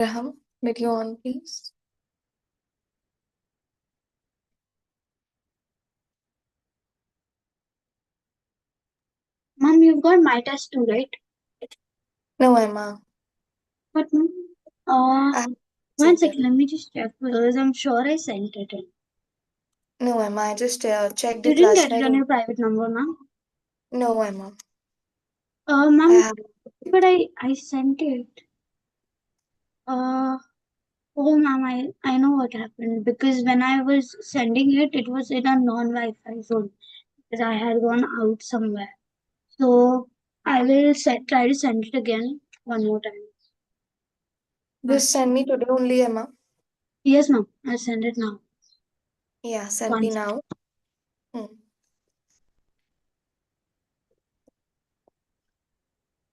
Graham, video on, please. Mom, you've got my test too, right? No, Emma. But I haven't one sent it. second, let me just check because I'm sure I sent it in. No, Emma. I just checked You it didn't last get it night. on your private number, ma'am? No, Emma. Ma'am, I have. but I sent it. Oh, ma'am, I know what happened because when I was sending it, it was in a non-Wi-Fi zone because I had gone out somewhere. So I will try to send it again one more time. Just send me today only, Emma. Yes, ma'am, I'll send it now. Yeah, send One me second. now.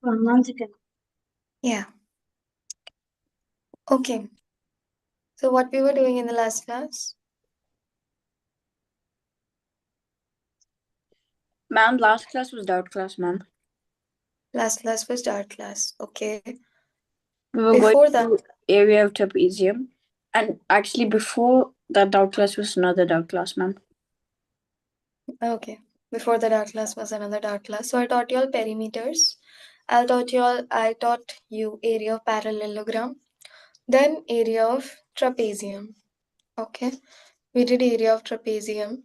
One second. Yeah. Okay. So what we were doing in the last class? Ma'am, last class was doubt class, ma'am. Last class was art class. Okay. We were Before going that, through area of trapezium. And actually, before that doubt class was another doubt class, ma'am. okay. Before the art class was another art class. So I taught you all perimeters. I taught you area of parallelogram. Then area of trapezium. Okay. We did area of trapezium.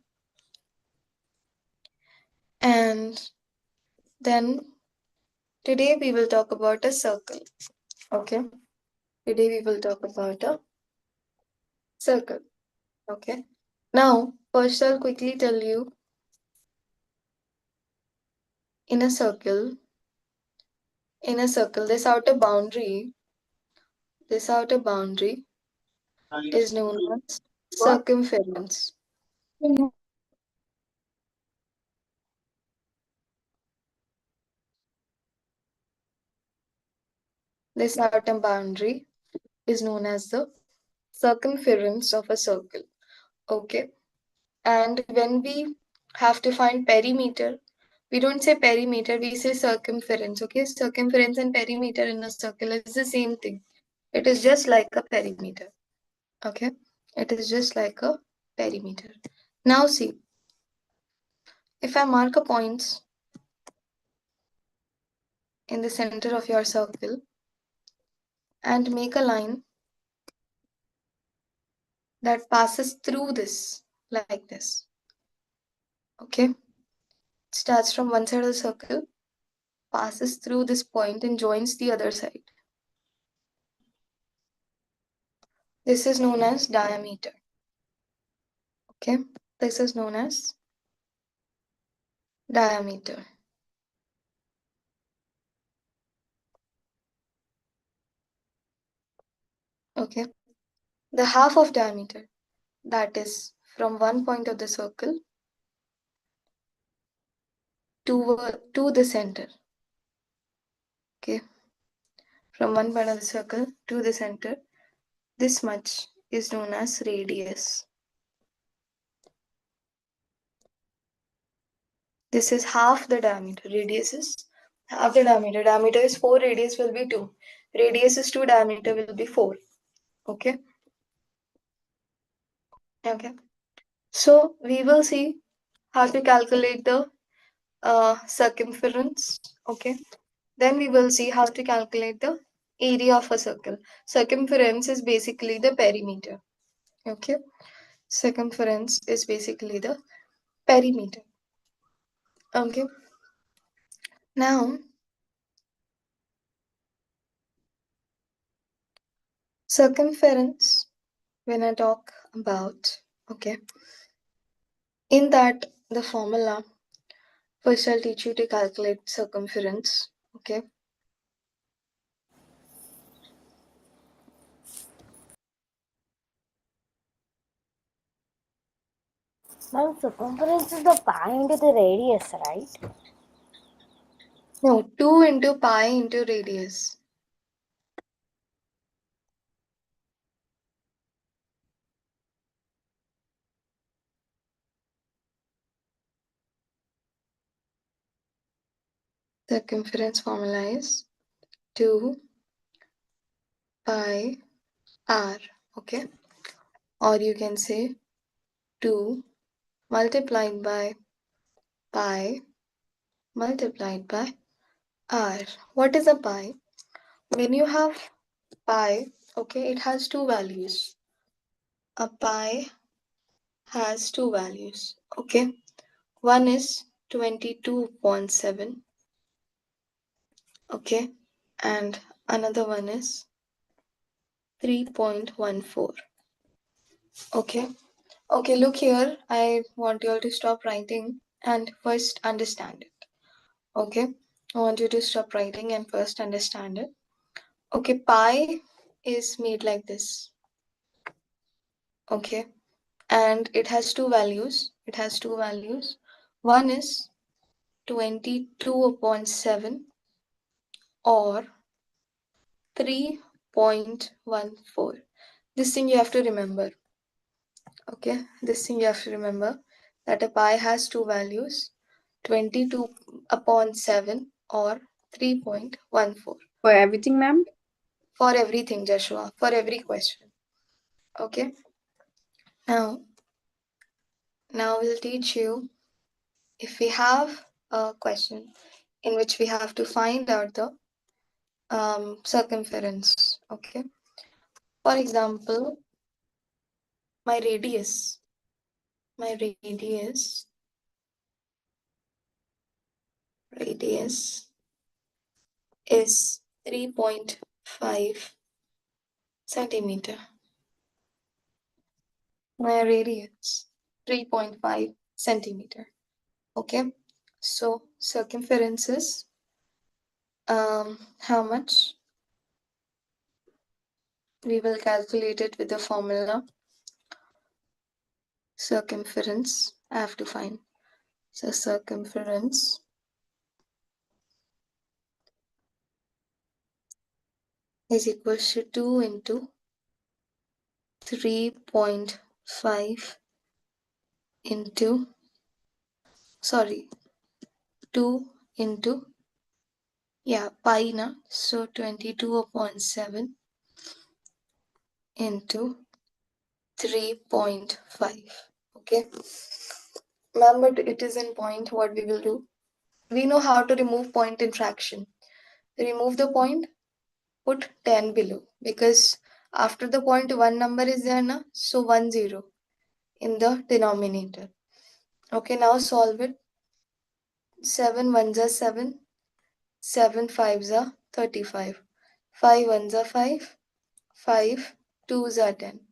And then today we will talk about a circle. Okay. Today we will talk about a circle. Okay. Now, first I'll quickly tell you in a circle, this outer boundary is known as circumference. This outer boundary is known as the circumference of a circle. Okay. And when we have to find perimeter, we don't say perimeter, we say circumference. Okay. Circumference and perimeter in a circle is the same thing. It is just like a perimeter. Okay. It is just like a perimeter. Now see, if I mark a point in the center of your circle and make a line that passes through this like this. Okay. It starts from one side of the circle, passes through this point and joins the other side. This is known as diameter. Okay. This is known as diameter. Okay. The half of diameter, that is from one point of the circle to the center. Okay. From one part of the circle to the center, this much is known as radius. This is half the diameter. Radius is half the diameter. Diameter is 4, radius will be 2. Radius is 2, diameter will be 4. Okay. Okay. So we will see how to calculate the circumference. Okay. Then we will see how to calculate the area of a circle. Circumference is basically the perimeter. Okay. Circumference is basically the perimeter. Okay. Now, circumference, when I talk about, okay, in that the formula, first I'll teach you to calculate circumference. Okay. Ma'am, circumference is the pi into the radius, right? No, 2 into pi into radius. Circumference formula is 2 pi r, okay? Or you can say 2 multiplied by pi multiplied by r. What is a pi? When you have pi, okay, it has two values. A pi has two values, okay? One is 22.7, okay? And another one is 3.14, okay? Okay, look here. I want you all to stop writing and first understand it, okay? I want you to stop writing and first understand it. Okay, pi is made like this, okay? And it has two values. It has two values. One is 22.7 or 3.14. This thing you have to remember. Okay, this thing you have to remember that a pi has two values, 22/7 or 3.14. For everything, ma'am? For everything, Joshua, for every question. Okay, now we'll teach you if we have a question in which we have to find out the circumference. Okay, for example, my radius is 3.5 centimeter. My radius 3.5 centimeter. Okay, so circumference is how much? We will calculate it with the formula circumference. I have to find. So circumference is equals to 2 into 3.5 into 2 into pi na, so 22/7 into 3.5. Okay, ma'am, but it is in point. What we will do, we know how to remove point in fraction. Remove the point, put 10 below, because after the point one number is there na, so 10 in the denominator. Okay, now solve it. 7 ones are 7, 7 fives are 35, 5 ones are 5, 5 twos are 10,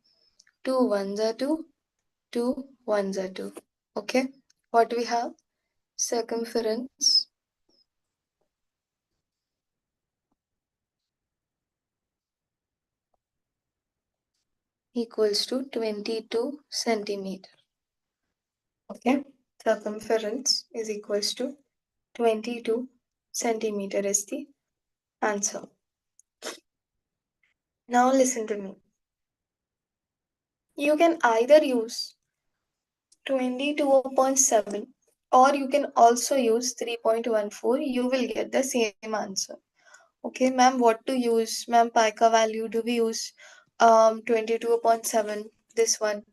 2 ones are 2, 2 ones are 2. Okay, what we have? Circumference equals to 22 centimeter. Okay, circumference is equals to 22 centimeter is the answer. Now listen to me. You can either use 22/7 or you can also use 3.14. You will get the same answer. Okay, ma'am, what to use? Ma'am, pi ka value, do we use 22/7, this one,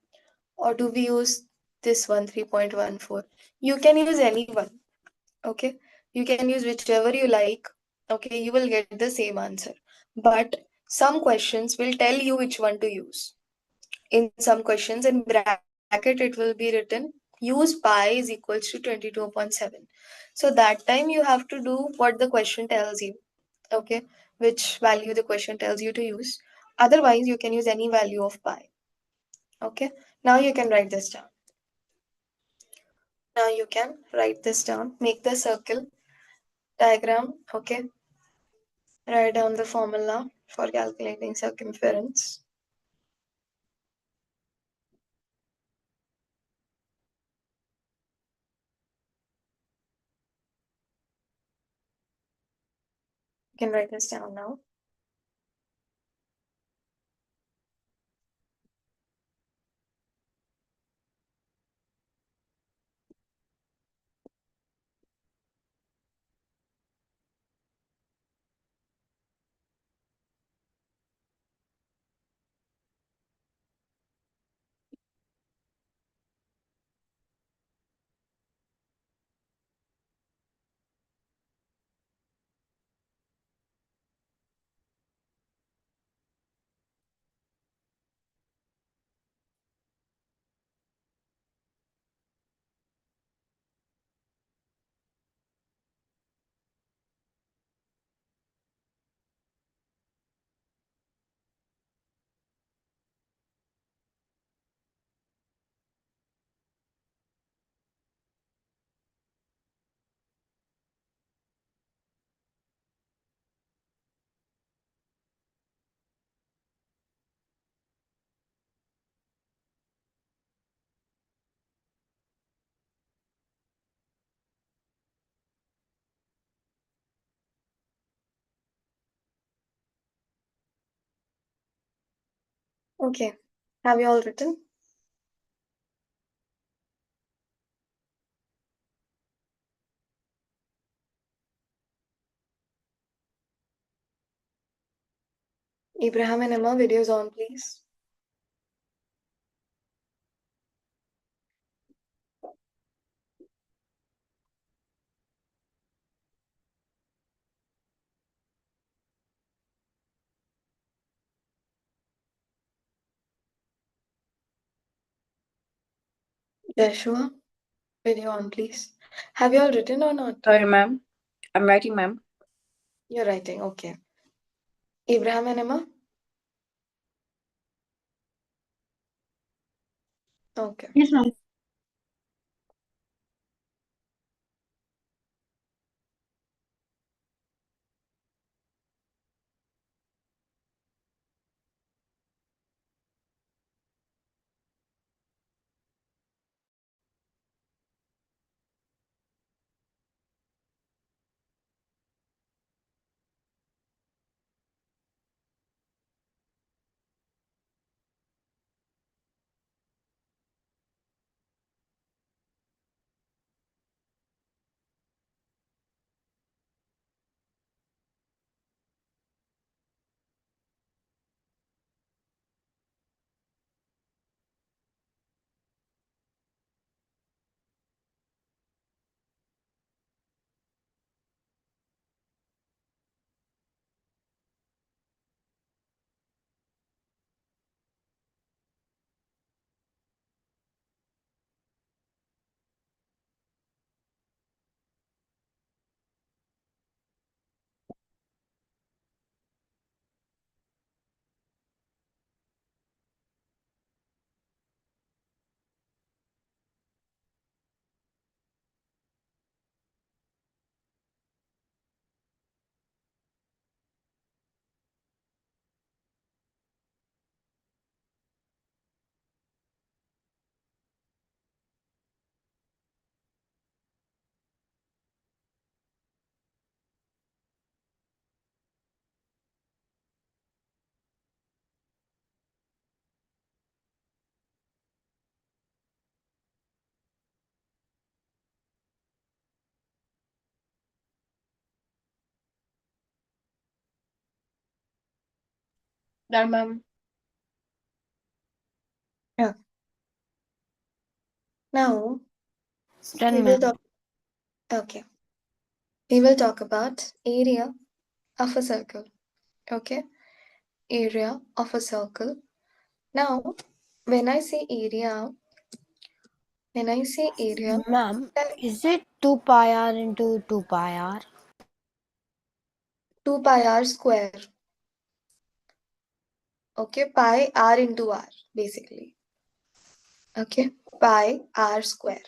or do we use this one, 3.14? You can use any one. Okay, you can use whichever you like. Okay, you will get the same answer. But some questions will tell you which one to use. In some questions in bracket, it will be written use pi is equals to 22/7. So that time you have to do what the question tells you. Okay, which value the question tells you to use. Otherwise, you can use any value of pi. Okay, now you can write this down. Make the circle diagram. Okay, write down the formula for calculating circumference. You can write this down now. Okay. Have you all written? Abraham and Emma, videos on, please. Joshua, video on, please. Have you all written or not? Sorry, ma'am. I'm writing, ma'am. You're writing, okay. Abraham and Emma? Okay. Yes, ma'am. Done, ma'am. Yeah. Now, Done, we will ma'am. talk. Okay. We will talk about area of a circle. Okay. Area of a circle. Now, when I say area, Ma'am, then is it 2 pi r into 2 pi r? 2 pi r square. Okay, pi r into r, basically. Okay, pi r square.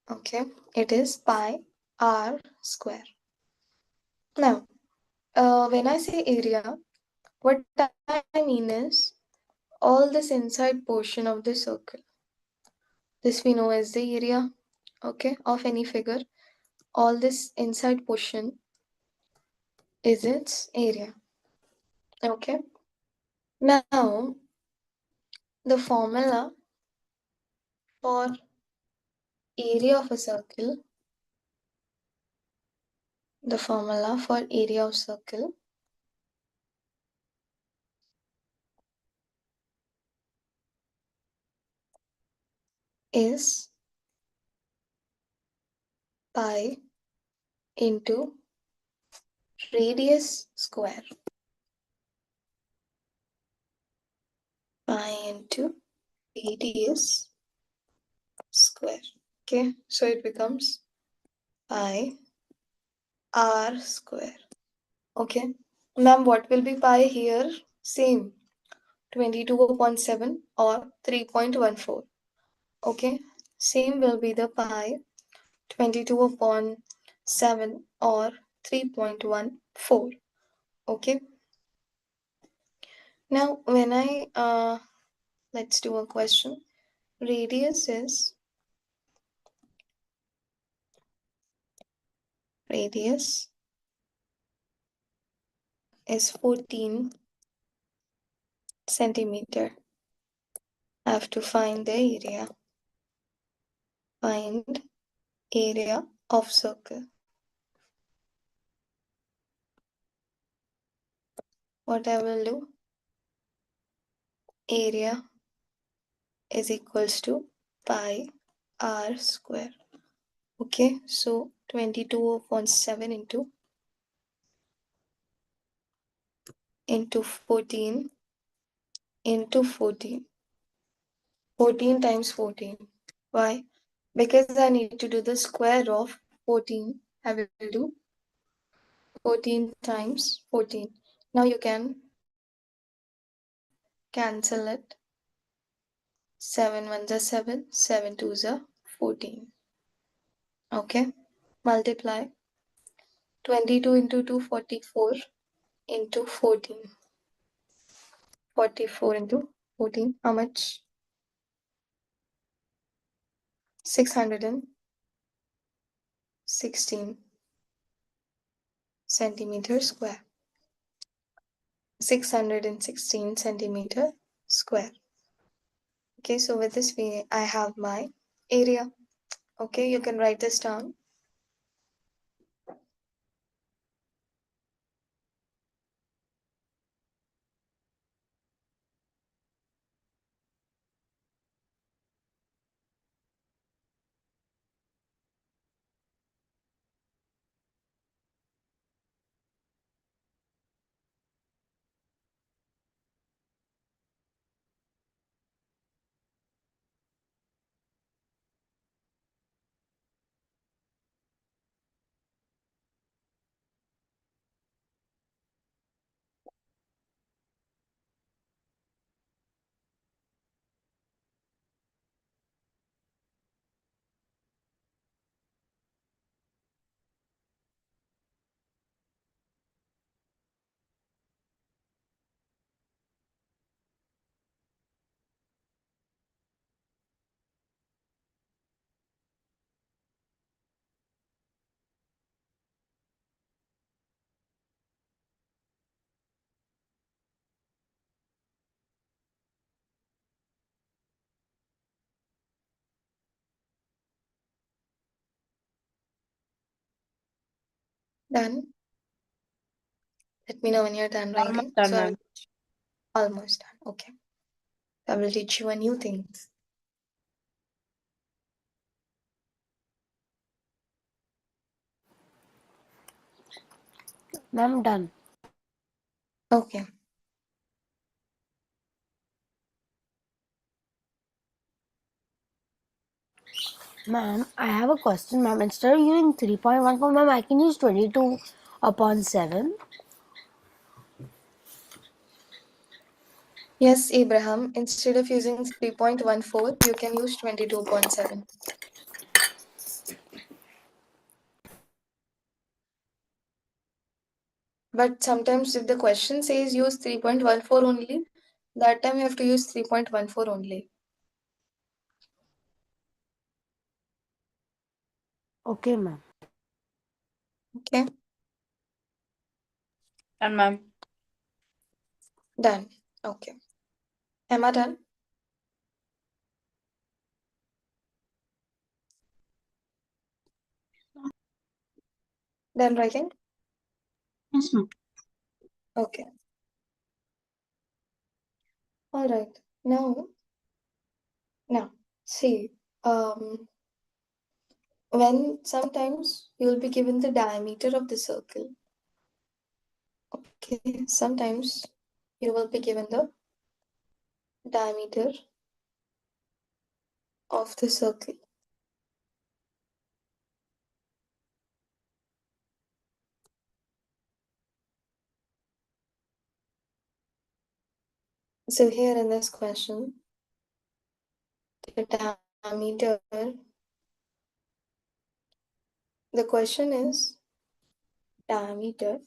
Okay, it is pi r square. Now, when I say area, what I mean is all this inside portion of the circle. This we know as the area, okay, of any figure. All this inside portion is its area. Okay. Now, the formula for area of a circle, the formula for area of circle is pi into radius square. Pi into radius square. Okay, so it becomes pi r square. Okay, ma'am, what will be pi here? Same, 22.7 or 3.14. Okay, same will be the pi 22.7 or 3.14. Okay, now when I let's do a question. Radius is 14 centimeter. I have to find the area. Find area of circle. What I will do? Area is equals to pi r square. Okay, so 22.7 into 14 into 14. 14 times 14. Why? Because I need to do the square of 14. I will do 14 times 14. Now you can cancel it. 7 1s are 7, 7 2s are 14. Okay, multiply 22 into 2, 44 into 14. 44 into 14, how much? 616 centimeter square. 616 centimeter square. Okay, so with this I have my area. Okay, you can write this down. Done. Let me know when you're done writing. Almost done, ma'am. Almost done. Okay. I will teach you a new thing. Ma'am, done. Okay. Ma'am, I have a question, ma'am. Instead of using 3.14, ma'am, I can use 22 upon 7. Yes, Abraham. Instead of using 3.14, you can use 22.7. But sometimes if the question says use 3.14 only, that time you have to use 3.14 only. Okay, ma'am. Okay. Done, ma'am. Done. Okay. Am I done? Done writing? Yes, ma'am. Okay. All right. Now, see, when sometimes you'll be given the diameter of the circle. Okay, sometimes you will be given the diameter of the circle. So here in this question, the diameter, the question is diameter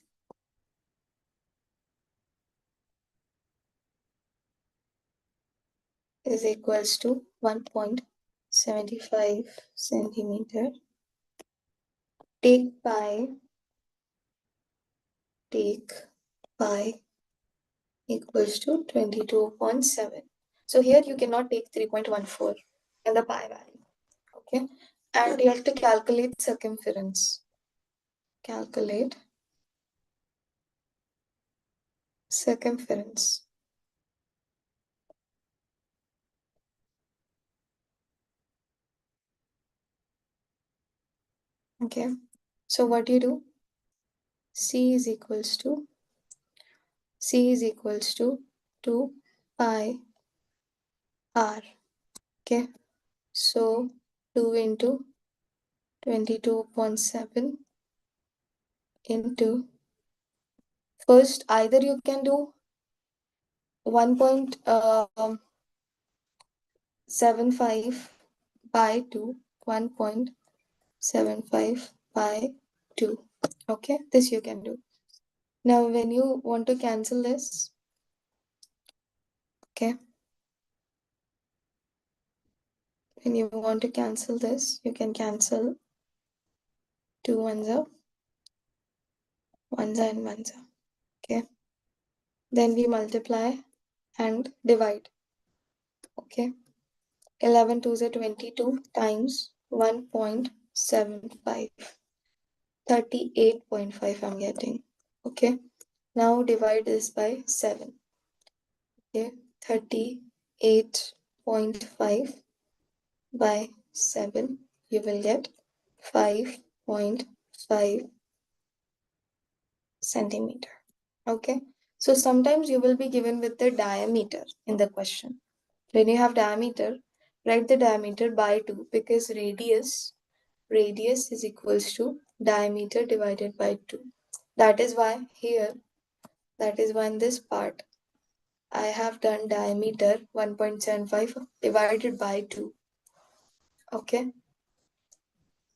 is equals to 1.75 centimeter. Take pi equals to 22.7. So here you cannot take 3.14 in the pi value. Okay. And you have to calculate circumference. Calculate circumference. Okay. So what do you do? C is equals to 2 pi r. Okay. So 2 into 22.7 into, first either you can do 1.75 by 2, 1.75 by 2. Okay, this you can do. Now when you want to cancel this, okay, when you want to cancel this, you can cancel 2 ones are, ones are and ones are. Okay, then we multiply and divide. Okay, 11 twos are 22 times 1.75. 38.5 I'm getting. Okay, now divide this by 7. Okay, 38.5 by 7, you will get 5.5 centimeter. Okay, so sometimes you will be given with the diameter in the question. When you have diameter, write the diameter by 2 because radius is equals to diameter divided by 2. That is why here, that is why in this part, I have done diameter 1.75 divided by 2. Okay.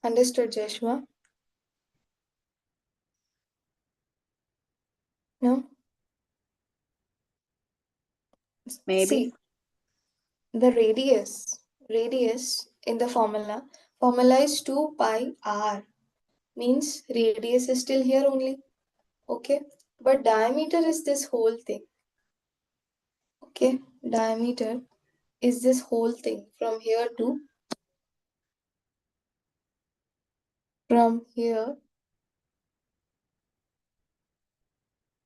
Understood, Joshua? No? Maybe. See, the radius in the formula is 2 pi r. Means radius is still here only. Okay. But diameter is this whole thing. Okay. Diameter is this whole thing from here to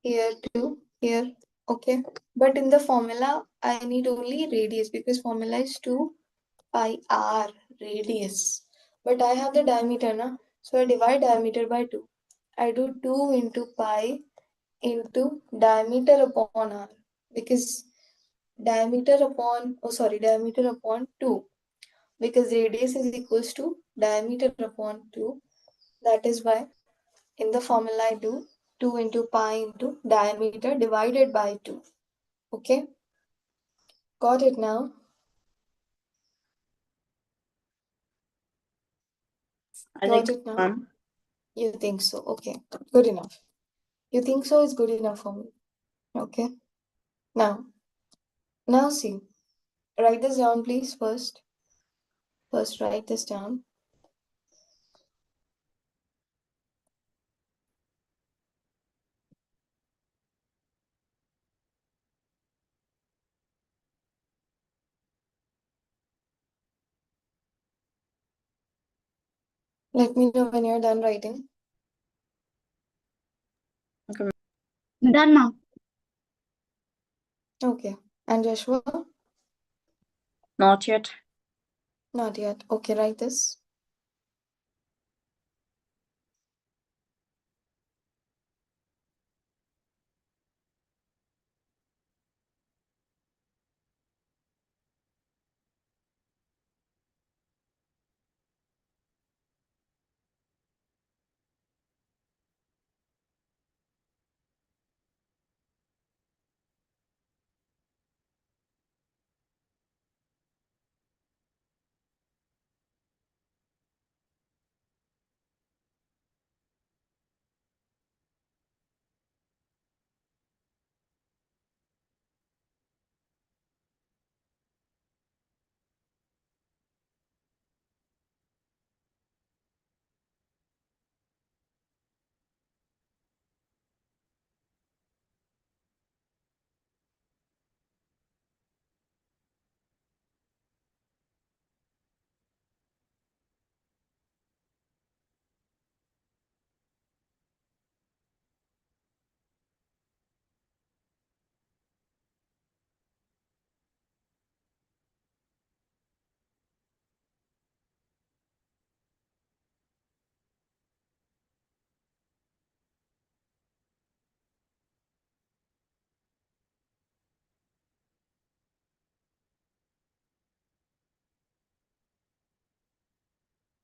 here to here. Okay, but in the formula I need only radius because formula is 2 pi r radius, but I have the diameter now, so I divide diameter by 2. I do 2 into pi into diameter upon r because diameter upon 2 because radius is equals to diameter upon 2. That is why in the formula I do 2 into pi into diameter divided by 2. Okay, got it now? I Got think it now? um, You think so? Okay, good enough. You think so is good enough for me. Okay, now see, write this down please first. First write this down. Let me know when you're done writing. Done now. Okay, and Joshua? not yet. Not yet. Okay, write this.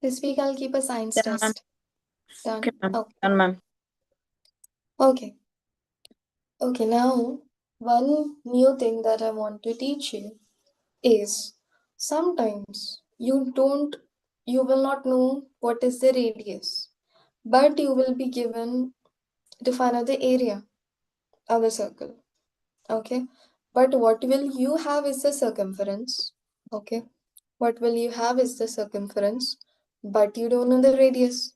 This week I'll keep a science Done, ma'am. test. Done? Okay, ma'am. Okay. Done, ma'am. Okay. Okay, now one new thing that I want to teach you is sometimes you will not know what is the radius, but you will be given to find out the area of a circle. Okay, but what will you have is the circumference. Okay, what will you have is the circumference, but you don't know the radius.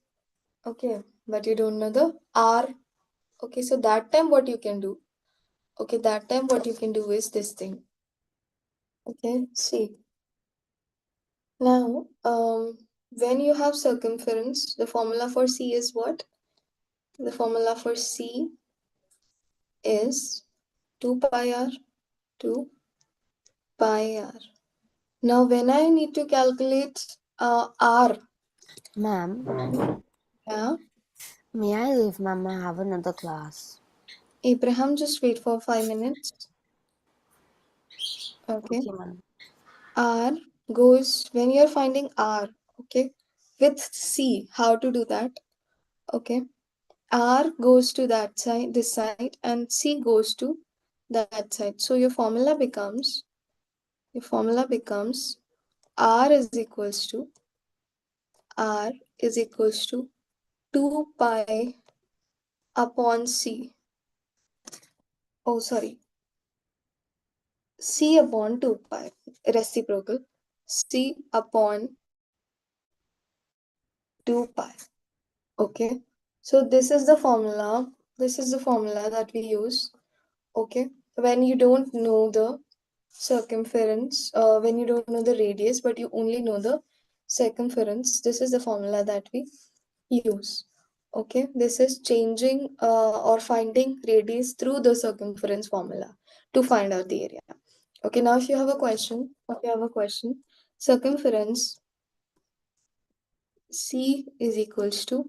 Okay, but you don't know the r. Okay, so that time what you can do? Okay, that time what you can do is this thing. Okay, see. Now, when you have circumference, the formula for C is what? The formula for C is 2 pi r, 2 pi r. Now, when I need to calculate r, Ma'am, yeah, may I leave, ma'am? I have another class. Abraham, just wait for 5 minutes. Okay, Okay, ma'am. r goes, when you're finding r, okay, with C, how to do that? Okay, R goes to that side, this side, and C goes to that side. So your formula becomes R is equals to 2 pi upon C. Oh, sorry. C upon 2 pi, reciprocal. C upon 2 pi. Okay. So this is the formula. This is the formula that we use. Okay. When you don't know the circumference, when you don't know the radius, but you only know the circumference, this is the formula that we use. Okay, this is changing or finding radius through the circumference formula to find out the area. Okay, now if you have a question, circumference C is equals to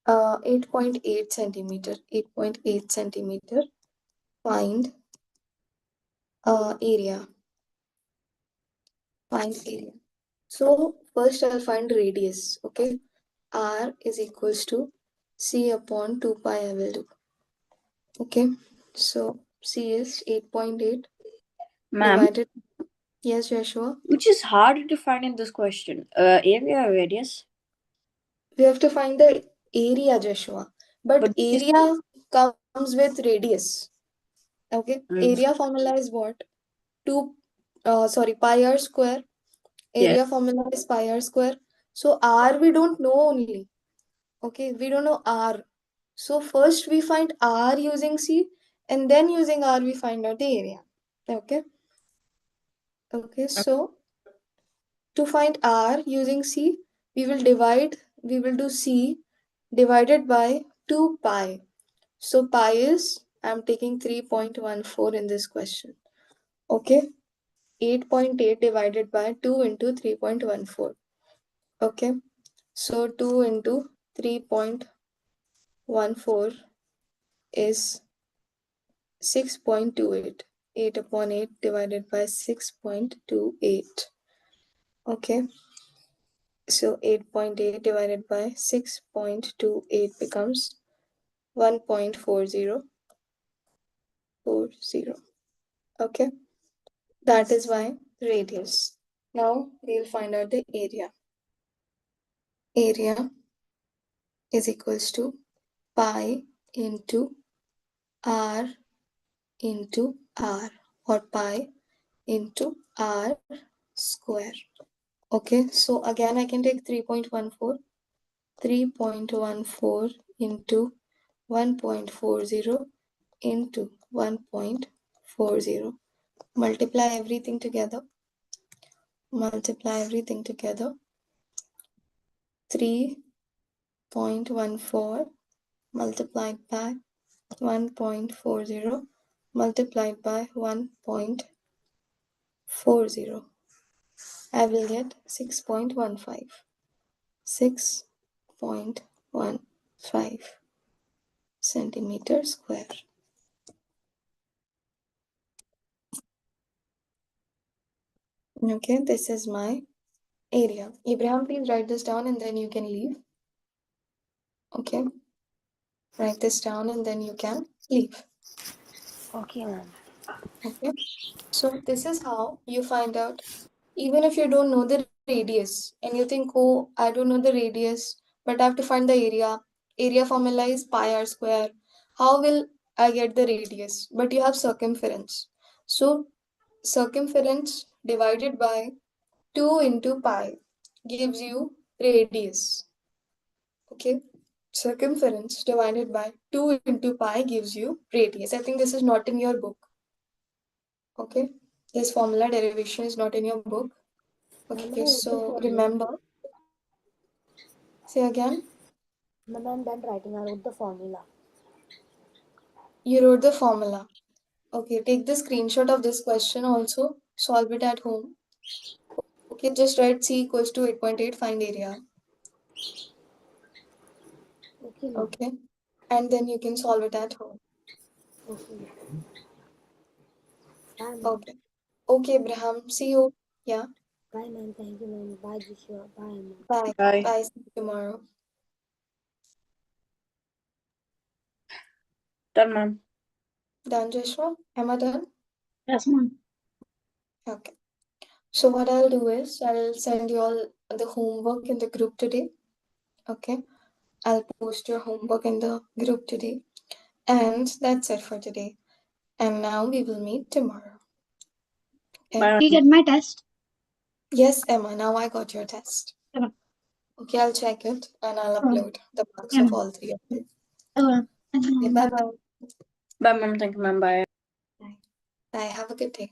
8.8 centimeter. 8.8 centimeter. Find area. Find area. So first I'll find radius. Okay, r is equals to C upon 2 pi I will do. Okay, so C is 8.8 Ma'am, divided. Yes, Joshua. which is harder to find in this question? Area or radius? We have to find the area, Joshua. But But this area comes with radius. Okay, Mm. area formula is what? 2, pi r square. Yes. Area formula is pi r square. So r we don't know only. Okay, we don't know r. So first we find r using C, and then using r we find out the area. Okay. Okay, so to find r using C, we will do C divided by 2 pi. So pi is, I'm taking 3.14 in this question. Okay, 8.8 divided by 2 into 3.14. Okay, so 2 into 3.14 is 6.28. 8 upon 8 divided by 6.28. Okay, so 8.8 divided by 6.28 becomes 1.4040. Okay, that is why radius. Now we'll find out the area. Area is equals to pi into r into r, or pi into r square. Okay, so again I can take 3.14 into 1.40 into 1.40. Multiply everything together. 3.14 multiplied by 1.40 multiplied by 1.40. I will get 6.15. 6.15 centimeter square. Okay, this is my area. Abraham, please write this down and then you can leave. Okay. Write this down and then you can leave. Okay, ma'am. Okay. So this is how you find out, even if you don't know the radius and you think, oh, I don't know the radius, but I have to find the area. Area formula is pi r square. How will I get the radius? But you have circumference. So circumference divided by 2 into pi gives you radius. Okay. Circumference divided by 2 into pi gives you radius. I think this is not in your book. Okay. This formula derivation is not in your book. Okay, so remember. Say again. Ma'am, I'm done writing. I wrote the formula. You wrote the formula. Okay, take the screenshot of this question also. Solve it at home. Okay, just write C equals to 8.8, find area. Okay, ma'am. Okay. And then you can solve it at home. Okay, ma'am. Bye, ma'am. Okay. Okay, Abraham. See you. Yeah. Bye, ma'am. Thank you, ma'am. Bye, Joshua. Bye, ma'am. Bye. Bye. Bye. See you tomorrow. Done, ma'am. Done, Joshua? Am I done? Yes, ma'am. Okay. So what I'll do is I'll send you all the homework in the group today. Okay. I'll post your homework in the group today. And that's it for today. And now we will meet tomorrow. Okay. Bye. Did you get my test? Yes, Emma, now I got your test. Okay. Okay, I'll check it and I'll upload the marks Yeah, of ma'am. all three of you. Okay. Thank you, Okay, ma'am. bye bye. Bye, ma'am. Thank you, ma'am. Bye. Bye. Have a good day.